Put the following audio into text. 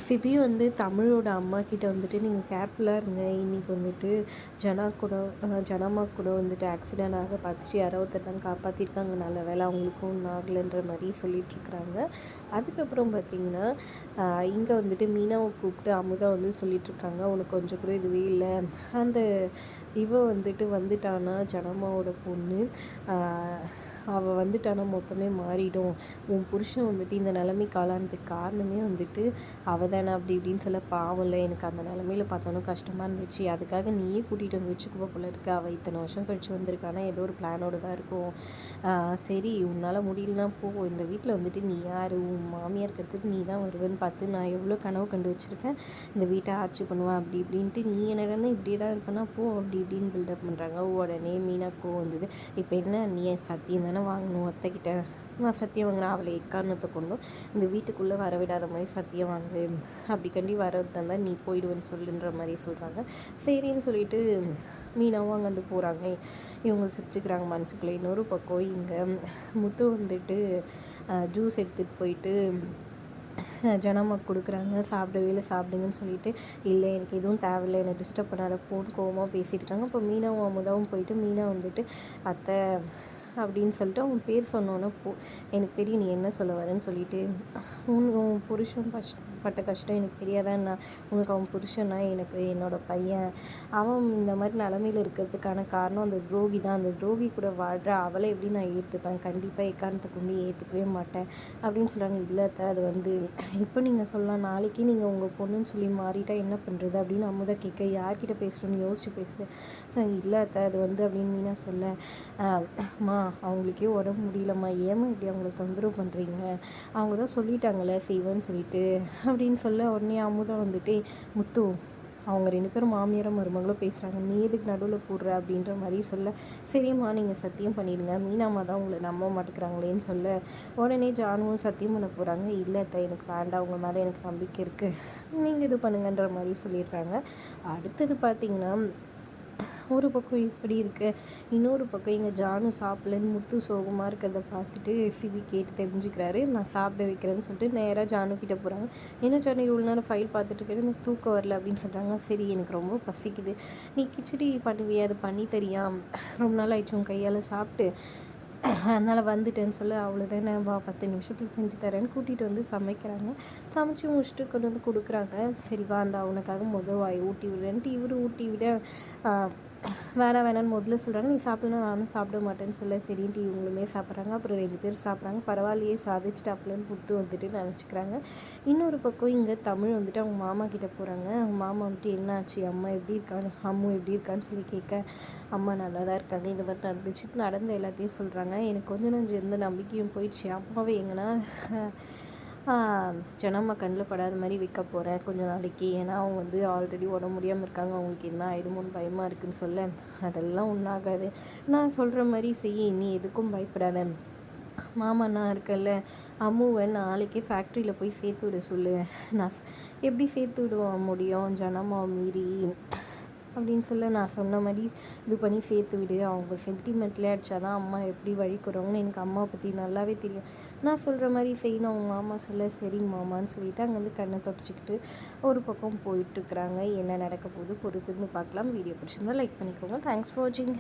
CP வந்து தமிழோட அம்மா கிட்ட வந்துட்டு நீங்கள் கேர்ஃபுல்லாக இருங்க. இன்றைக்கி வந்துட்டு ஜனமா கூட வந்துட்டு ஆக்சிடென்ட் ஆக பார்த்துச்சு. யாரோ ஒருத்தர் தான் காப்பாற்றிருக்காங்க. நல்ல வேலை அவங்களுக்கும் ஒன்றும் ஆகலைன்ற மாதிரி சொல்லிகிட்ருக்குறாங்க. அதுக்கப்புறம் பார்த்திங்கன்னா இங்கே வந்துட்டு மீனாவை கூப்பிட்டு அமுதா வந்து சொல்லிகிட்ருக்காங்க, உனக்கு கொஞ்சம் கூட இதுவே இல்லை. அந்த வந்துட்டு வந்துட்டானா ஜனமாவோட பொண்ணு, அவள் வந்துட்டானா மொத்தமே மாறிடும். உன் புருஷன் வந்துட்டு இந்த நிலைமைக்கு ஆளானதுக்கு காரணமே வந்துட்டு அவள் தானே அப்படி இப்படின்னு சொல்ல, பாவம் இல்லை, எனக்கு அந்த நிலமையில பார்த்தோன்னா கஷ்டமாக இருந்துச்சு. அதுக்காக நீயே கூட்டிகிட்டு வந்து வச்சுக்குவ போல இருக்கு. அவள் இத்தனை வருஷம் கழிச்சு வந்திருக்கானா ஏதோ ஒரு பிளானோடு தான் இருக்கும். சரி, உன்னால் முடியலனா போ. இந்த வீட்டில் வந்துட்டு நீ யார்? உன் மாமியார் கற்றுட்டு நீ தான் வருவேன்னு பார்த்து நான் எவ்வளோ கனவு கண்டு வச்சுருக்கேன். இந்த வீட்டை ஆட்சி பண்ணுவேன் அப்படி இப்படின்ட்டு, நீ என்னடனா இப்படியே தான் இருக்கனா, போ அப்படி இப்படின்னு பில்டப் பண்ணுறாங்க. உடனே மீனாக்கோ வந்தது. இப்போ என்ன, நீ சத்தியம் தானே வாங்கணும் அத்தைக்கிட்ட? நான் சத்தியம் வாங்கினேன், அவளை எக்காரணத்தை கொண்டும் இந்த வீட்டுக்குள்ளே வரவிடாத மாதிரி சத்தியம் வாங்கு. அப்படி கண்டி வரதான் நீ போயிடுவேன்னு சொல்லுன்ற மாதிரி சொல்கிறாங்க. சரின்னு சொல்லிட்டு மீனாவும் அங்கே வந்து போகிறாங்க. இவங்க சிரிச்சுக்கிறாங்க மனசுக்குள்ளே. இன்னொரு பக்கம் இங்கே முத்து வந்துட்டு ஜூஸ் எடுத்துகிட்டு போயிட்டு ஜனமாக கொடுக்குறாங்க. சாப்பிடவே இல்லை, சாப்பிடுங்கன்னு சொல்லிட்டு, இல்லை எனக்கு எதுவும் தேவையில்லை, என்னை டிஸ்டர்ப் பண்ணாத போன்னு கோவமாக பேசியிருக்காங்க. இப்போ மீனாவும் அமுதாவும் போயிட்டு, மீனா வந்துட்டு அத்தை அப்படின்னு சொல்லிட்டு அவங்க பேர் சொன்னோன்னே, எனக்கு தெரியும் நீ என்ன சொல்ல வரேன்னு சொல்லிட்டு, உன் புருஷன் பட்ட கஷ்டம் எனக்கு தெரியாதான், உனக்கு அவன் புருஷனா, எனக்கு என்னோட பையன், அவன் இந்த மாதிரி நிலமையில் இருக்கிறதுக்கான காரணம் அந்த துரோகி தான். அந்த துரோகி கூட வாழ்கிற அவளை எப்படி நான் ஏற்றுப்பேன்? கண்டிப்பாக எக்காரணத்தை கொண்டு ஏற்றுக்கவே மாட்டேன் அப்படின்னு சொல்கிறாங்க. இல்லை அத்தை, அது வந்து இப்போ நீங்கள் சொல்லலாம், நாளைக்கு நீங்கள் உங்கள் பொண்ணுன்னு சொல்லி மாறிட்டா என்ன பண்ணுறது அப்படின்னு அமுதா கேட்க, யார்கிட்ட பேசுகிறோன்னு யோசிச்சு பேசு. இல்லை அத்தை, அது வந்து அப்படின்னு மீனா சொல்ல, அம்மா அவங்களுக்கே உடம்பு முடியலம்மா, ஏமா இப்படி அவங்கள தொந்தரவு பண்ணுறீங்க? அவங்க தான் சொல்லிட்டாங்களே செய்வேன்னு சொல்லிட்டு அப்படின்னு சொல்ல, உடனே அமுதா வந்துட்டு, முத்து அவங்க 2 பேரும் மாமியாரும் மருமகளும் பேசுகிறாங்க, நீ எதுக்கு நடுவில் போடுற அப்படின்ற மாதிரி சொல்ல, சரிம்மா நீங்கள் சத்தியம் பண்ணிடுங்க, மீனாம்மா தான் உங்களை நம்ப மாட்டேங்கிறாங்களேன்னு சொல்ல, உடனே ஜானுவும் சத்தியம் பண்ண போகிறாங்க. இல்லை அத்தை, எனக்கு வேண்டாம், உங்கள் மேலே எனக்கு நம்பிக்கை இருக்குது, நீங்கள் இது பண்ணுங்கன்ற மாதிரி சொல்லிடுறாங்க. அடுத்தது பார்த்திங்கன்னா, ஒரு பக்கம் இப்படி இருக்கு, இன்னொரு பக்கம் இங்கே ஜானு சாப்பிடலன்னு முத்து சோகமாக இருக்கிறத பார்த்துட்டு சிவி கேட்டு தெரிஞ்சுக்கிறாரு. நான் சாப்பிட வைக்கிறேன்னு சொல்லிட்டு நேராக ஜானு கிட்டே போகிறாங்க. என்ன ஜானு இவ்வளோ நேரம் ஃபைல் பார்த்துட்டு இருக்கிறது, எனக்கு தூக்கம் வரல அப்படின்னு சொல்கிறாங்க. சரி, எனக்கு ரொம்ப பசிக்குது, நீ கிச்சடி பண்ணுவியா, அது பண்ணி தரியா, ரொம்ப நாள் ஆயிடுச்சு உன் கையால் சாப்பிட்டு, அதனால் வந்துட்டேன்னு சொல்ல, அவ்வளோதானே வா 10 நிமிஷத்தில் செஞ்சு தரேன்னு கூட்டிகிட்டு வந்து சமைக்கிறாங்க. சமைச்சு முடிச்சுட்டு கொண்டு வந்து கொடுக்குறாங்க. சரி வா, அந்த அவனுக்காக வாய் ஊட்டி விடுறேன்ட்டு இவர் ஊட்டி விட, வேணான்னு முதல்ல சொல்கிறாங்க. நீ சாப்பிட்னா நானும் சாப்பிட மாட்டேன்னு சொல்ல, சரின்ட்டு இவங்களுமே சாப்பிட்றாங்க. அப்புறம் 2 பேர் சாப்பிட்றாங்க. பரவாயில்லையே சாதிச்சிட்டாப்புலன்னு புத்து வந்துட்டு நினச்சிக்கிறாங்க. இன்னொரு பக்கம் இங்கே தமிழ் வந்துட்டு அவங்க மாமா கிட்டே போகிறாங்க. அவங்க மாமா வந்துட்டு என்னாச்சு, அம்மா எப்படி இருக்கான்னு, அம்மு எப்படி இருக்கான்னு சொல்லி கேட்க, அம்மா நல்லா தான் இருக்காங்க, இந்த மாதிரி நடந்த எல்லாத்தையும் சொல்கிறாங்க. எனக்கு கொஞ்சம் நஞ்சு இருந்த நம்பிக்கையும் போயிடுச்சு. அம்மாவை எங்கன்னா ஜனம்மா கண்ணில் படாத மாதிரி வைக்க போகிறேன் கொஞ்சம் நாளைக்கு. ஏன்னா அவங்க வந்து ஆல்ரெடி உடம்பு முடியாமல் இருக்காங்க, அவங்களுக்கு என்ன ஆகிடுமோன்னு பயமாக இருக்குதுன்னு சொல்ல, அதெல்லாம் ஒன்றாகாது, நான் சொல்கிற மாதிரி செய்ய, நீ எதுக்கும் பயப்படாத, மாமா நான் இருக்கல, அம்முவை நாளைக்கே ஃபேக்ட்ரியில் போய் சேர்த்து விட சொல்லு. நான் எப்படி சேர்த்து விடுவ முடியும் ஜனம்மாவை மீறி அப்படின்னு சொல்ல, நான் சொன்ன மாதிரி இது பண்ணி சேர்த்து விடு, அவங்க சென்டிமெண்ட்லேயே அடித்தா தான் அம்மா எப்படி வழிக்குறவங்கன்னு எனக்கு அம்மாவை பற்றி நல்லாவே தெரியும், நான் சொல்கிற மாதிரி செய்யணும் அவங்க மாமா சொல்ல, சரிங்க மாமான்னு சொல்லிவிட்டு அங்கேருந்து கண்ணை தொடச்சிக்கிட்டு ஒரு பக்கம் போயிட்டுருக்குறாங்க. என்ன நடக்க போகுது பொறுத்திருந்து பார்க்கலாம். வீடியோ பிடிச்சிருந்தா லைக் பண்ணிக்கோங்க. தேங்க்ஸ் ஃபார் வாட்சிங்.